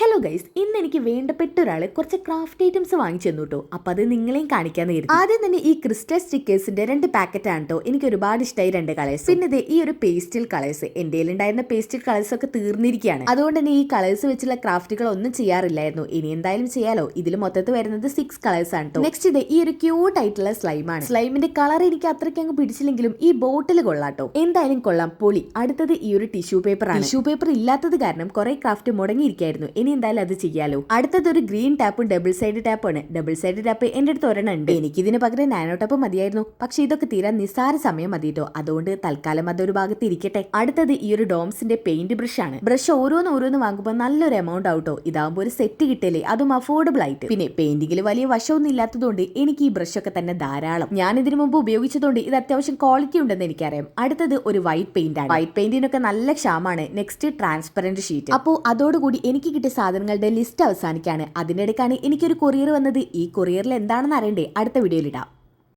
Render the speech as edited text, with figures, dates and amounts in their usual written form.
Hello guys, ഇന്ന് എനിക്ക് വേണ്ടപ്പെട്ട ഒരാൾ കുറച്ച് ക്രാഫ്റ്റ് ഐറ്റംസ് വാങ്ങിച്ചു തന്നു കേട്ടോ. അപ്പൊ അത് നിങ്ങളെയും കാണിക്കാന്ന് കരുതി. ആദ്യം തന്നെ ഈ ക്രിസ്റ്റൽ സ്റ്റിക്കേഴ്സിന്റെ 2 പാക്കറ്റ് ആണ് കേട്ടോ. എനിക്ക് ഒരുപാട് ഇഷ്ടമായി 2 കളേഴ്സ്. പിന്നെ ഈ ഒരു പേസ്റ്റൽ കളേഴ്സ്, എന്റെ ഉണ്ടായിരുന്ന പേസ്റ്റൽ കളേഴ്സ് ഒക്കെ തീർന്നിരിക്കുകയാണ്. അതുകൊണ്ട് തന്നെ ഈ കളേഴ്സ് വെച്ചുള്ള ക്രാഫ്റ്റുകൾ ഒന്നും ചെയ്യാറില്ലായിരുന്നു. ഇനി എന്തായാലും ചെയ്യാലോ. ഇതിൽ മൊത്തത്തിൽ വരുന്നത് 6 കളേഴ്സ് ആണ് കേട്ടോ. നെക്സ്റ്റ് ഈ ഒരു ക്യൂട്ട് ആയിട്ടുള്ള സ്ലൈമാണ്. സ്ലൈമിന്റെ കളർ എനിക്ക് അത്രയ്ക്ക് അങ്ങ് പിടിച്ചില്ലെങ്കിലും ഈ ബോട്ടിൽ കൊള്ളാട്ടോ. എന്തായാലും കൊള്ളാം, പൊളി. അടുത്തത് ഈ ഒരു ടിഷ്യൂ പേപ്പർ ആണ്. ടിഷ്യൂ പേപ്പർ ഇല്ലാത്തത് കാരണം കുറെ ക്രാഫ്റ്റ് മുടങ്ങിയിരിക്കായിരുന്നു. എന്തായാലും അത് ചെയ്യാലോ. അടുത്തത് ഒരു ഗ്രീൻ ടാപ്പും ഡബിൾ സൈഡ് ടാപ്പാണ്. ഡബിൾ സൈഡ് ടാപ്പ് എന്റെ അടുത്ത് ഒരെണ്ണം ഉണ്ട്. എനിക്ക് ഇതിന് പകരം നാനോ ടാപ്പ് മതിയായിരുന്നു. പക്ഷെ ഇതൊക്കെ തീരാൻ നിസ്സാര സമയം മതിട്ടോ. അതുകൊണ്ട് തൽക്കാലം അതൊരു ഭാഗത്ത് ഇരിക്കട്ടെ. അടുത്തത് ഈ ഒരു ഡോംസിന്റെ പെയിന്റ് ബ്രഷ് ആണ്. ബ്രഷ് ഓരോന്ന് വാങ്ങുമ്പോൾ നല്ലൊരു എമൗണ്ട് ആവട്ടോ. ഇതാകുമ്പോൾ ഒരു സെറ്റ് കിട്ടില്ലേ, അതും അഫോർഡബിൾ ആയിട്ട്. പിന്നെ പെയിന്റിങ്ങിൽ വലിയ വശമൊന്നും ഇല്ലാത്തതുകൊണ്ട് എനിക്ക് ഈ ബ്രഷ് ഒക്കെ തന്നെ ധാരാളം. ഞാൻ ഇതിനു മുമ്പ് ഉപയോഗിച്ചതുകൊണ്ട് ഇത് അത്യാവശ്യം ക്വാളിറ്റി ഉണ്ടെന്ന് എനിക്കറിയാം. അടുത്തത് ഒരു വൈറ്റ് പെയിന്റ് ആണ്. വൈറ്റ് പെയിന്റിനൊക്കെ നല്ല ക്ഷാമാണ്. Next transparent sheet. അപ്പോൾ അതോടുകൂടി എനിക്ക് കിട്ടിയ സാധനങ്ങളുടെ ലിസ്റ്റ് അവസാനിക്കാണ്. അതിനിടയ്ക്കാണ് എനിക്കൊരു കൊറിയർ വന്നത്. ഈ കൊറിയറിൽ എന്താണെന്ന് അറിയണ്ടേ? അടുത്ത വീഡിയോയിൽ ഇടാം.